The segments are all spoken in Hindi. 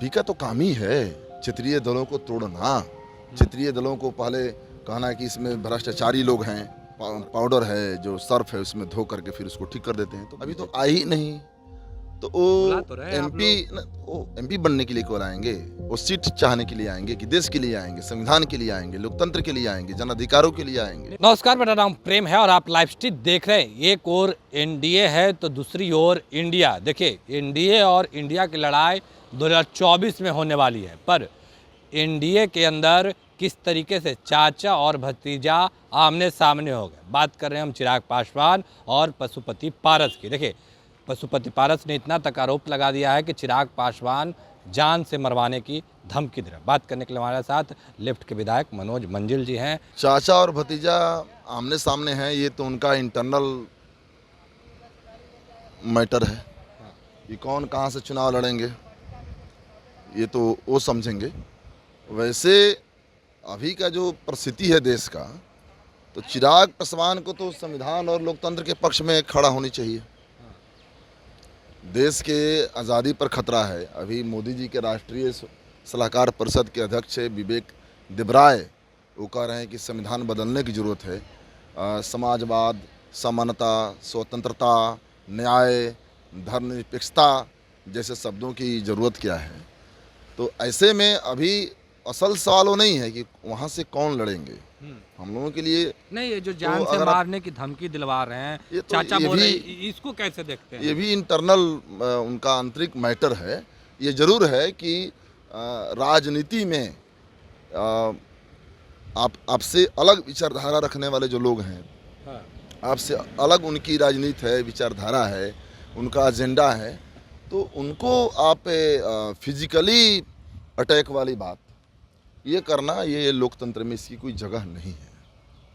बीजेपी का तो काम ही है क्षेत्रीय दलों को तोड़ना। क्षेत्रीय दलों को पहले कहना कि इसमें भ्रष्टाचारी लोग हैं, पाउडर है जो सर्फ है उसमें धो करके फिर उसको ठीक कर देते हैं। तो अभी तो आई ही नहीं, तो वो एमपी बनने के लिए क्यों आएंगे? वो सीट चाहने के लिए आएंगे कि देश के लिए आएंगे, संविधान के लिए आएंगे, लोकतंत्र के लिए आएंगे, जन अधिकारों के लिए आएंगे। नमस्कार, मेरा नाम प्रेम है और आप लाइव स्ट्रीट देख रहे हैं। एक ओर एनडीए है तो दूसरी ओर इंडिया। देखिए, एनडीए और इंडिया की लड़ाई 2024 में होने वाली है, पर एनडीए के अंदर किस तरीके से चाचा और भतीजा आमने सामने हो गए। बात कर रहे हैं हम चिराग पासवान और पशुपति पारस की। देखिए, पशुपति पारस ने इतना तक आरोप लगा दिया है कि चिराग पासवान जान से मरवाने की धमकी दे रहे हैं। बात करने के लिए हमारे साथ लेफ्ट के विधायक मनोज मंजिल जी हैं। चाचा और भतीजा आमने सामने हैं, ये तो उनका इंटरनल मैटर है। ये कौन कहाँ से चुनाव लड़ेंगे ये तो वो समझेंगे। वैसे अभी का जो परिस्थिति है देश का, तो चिराग पासवान को तो संविधान और लोकतंत्र के पक्ष में खड़ा होनी चाहिए। देश के आज़ादी पर खतरा है। अभी मोदी जी के राष्ट्रीय सलाहकार परिषद के अध्यक्ष विवेक देबराय वो कह रहे हैं कि संविधान बदलने की ज़रूरत है। समाजवाद, समानता, स्वतंत्रता, न्याय, धर्मनिरपेक्षता जैसे शब्दों की ज़रूरत क्या है। तो ऐसे में अभी असल सवाल वो नहीं है कि वहाँ से कौन लड़ेंगे। हम लोगों के लिए नहीं, ये जो जान से मारने की धमकी दिलवा रहे हैं, तो चाचा बोल रहे हैं, इसको कैसे देखते हैं? ये भी इंटरनल उनका आंतरिक मैटर है। ये जरूर है कि राजनीति में आपसे अलग विचारधारा रखने वाले जो लोग हैं, आपसे अलग उनकी राजनीति है, विचारधारा है, उनका एजेंडा है, तो उनको आप फिजिकली अटैक वाली बात ये करना, ये लोकतंत्र में इसकी कोई जगह नहीं है।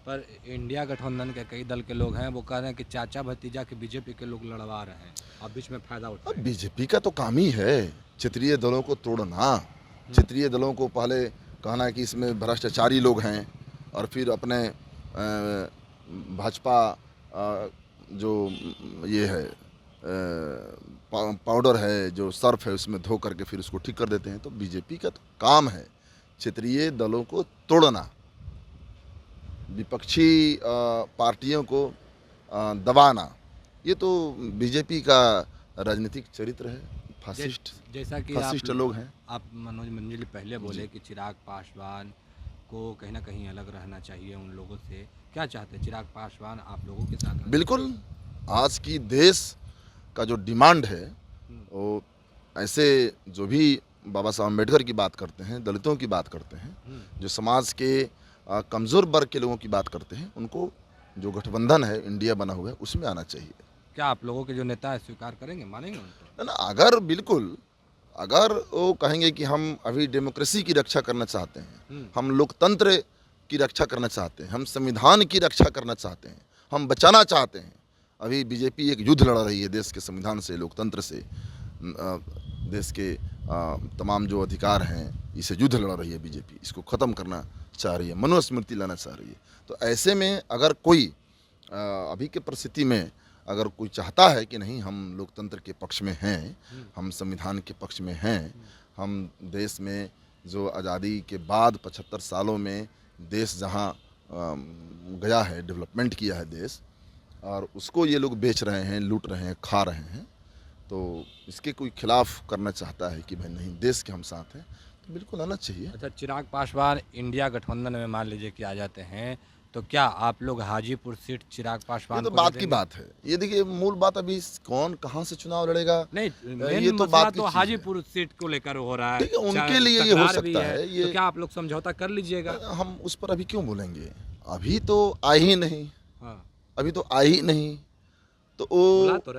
पर इंडिया गठबंधन के कई दल के लोग हैं, वो कह रहे हैं कि चाचा भतीजा के बीजेपी के लोग लड़वा रहे हैं, अब बीच में फायदा उठा रहे हैं। बीजेपी का तो काम ही है क्षेत्रीय दलों को तोड़ना। क्षेत्रीय दलों को पहले कहना कि इसमें भ्रष्टाचारी लोग हैं, और फिर अपने भाजपा जो ये है पाउडर है जो सर्फ है उसमें धो करके फिर उसको ठीक कर देते हैं। तो बीजेपी का तो काम है क्षेत्रीय दलों को तोड़ना, विपक्षी पार्टियों को दबाना। ये तो बीजेपी का राजनीतिक चरित्र है। फासिस्ट जैसा कि फासिस्ट लोग हैं। आप मनोज मंजिल पहले बोले कि चिराग पासवान को कहीं ना कहीं अलग रहना चाहिए उन लोगों से। क्या चाहते हैं चिराग पासवान आप लोगों के साथ? बिल्कुल, आज की देश का जो डिमांड है वो ऐसे जो भी बाबा साहब अम्बेडकर की बात करते हैं, दलितों की बात करते हैं, जो समाज के कमज़ोर वर्ग के लोगों की बात करते हैं, उनको जो गठबंधन है इंडिया बना हुआ है उसमें आना चाहिए। क्या आप लोगों के जो नेता है स्वीकार करेंगे, मानेंगे उनको? ना, अगर बिल्कुल अगर वो कहेंगे कि हम अभी डेमोक्रेसी की रक्षा करना चाहते हैं, हम लोकतंत्र की रक्षा करना चाहते हैं, हम संविधान की रक्षा करना चाहते हैं, हम बचाना चाहते हैं। अभी बीजेपी एक युद्ध लड़ रही है देश के संविधान से, लोकतंत्र से, देश के तमाम जो अधिकार हैं, इसे युद्ध लड़ रही है बीजेपी। इसको ख़त्म करना चाह रही है, मनुस्मृति लाना चाह रही है। तो ऐसे में अगर कोई अभी के परिस्थिति में अगर कोई चाहता है कि नहीं हम लोकतंत्र के पक्ष में हैं, हम संविधान के पक्ष में हैं, हम देश में जो आज़ादी के बाद 75 सालों में देश जहाँ गया है, डेवलपमेंट किया है देश, और उसको ये लोग बेच रहे हैं, लूट रहे हैं, खा रहे हैं, तो इसके कोई खिलाफ करना चाहता है कि भाई नहीं देश के हम साथ हैं, तो बिल्कुल आना चाहिए। अच्छा, चिराग पासवान इंडिया गठबंधन में मान लीजिए कि आ जाते हैं, तो क्या आप लोग हाजीपुर सीट चिराग पासवान ये तो बात की बात है। ये देखिए, मूल बात अभी कौन कहाँ से चुनाव लड़ेगा नहीं, ये तो बात तो हाजीपुर सीट को लेकर हो रहा है। ठीक है, उनके लिए ये हो सकता है। ये तो क्या आप लोग समझौता कर लीजिएगा? हम उस पर अभी क्यों बोलेंगे? अभी तो आई ही नहीं। अभी तो आई ही नहीं, तो वो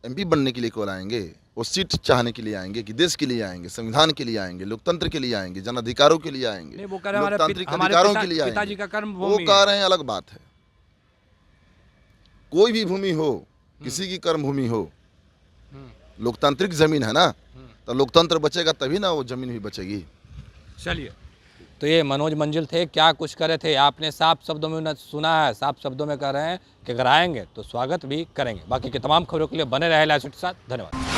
एमपी बनने के लिए क्यों आएंगे? वो सीट चाहने के लिए आएंगे कि देश के लिए आएंगे, संविधान के लिए आएंगे, लोकतंत्र के लिए आएंगे, जन अधिकारों के लिए आएंगे, लोकतांत्रिक अधिकारों के लिए आएंगे। पिताजी का कर्म वो कह रहे हैं, अलग बात है। कोई भी भूमि हो, किसी की कर्म भूमि हो, लोकतांत्रिक जमीन है ना, तो लोकतंत्र बचेगा तभी ना वो जमीन भी बचेगी। चलिए, तो ये मनोज मंजिल थे। क्या कुछ करे थे आपने साफ शब्दों में सुना है, साफ शब्दों में कह रहे हैं कि अगर आएंगे तो स्वागत भी करेंगे। बाकी के तमाम खबरों के लिए बने रहे लाइव स्ट्रीट के साथ। धन्यवाद।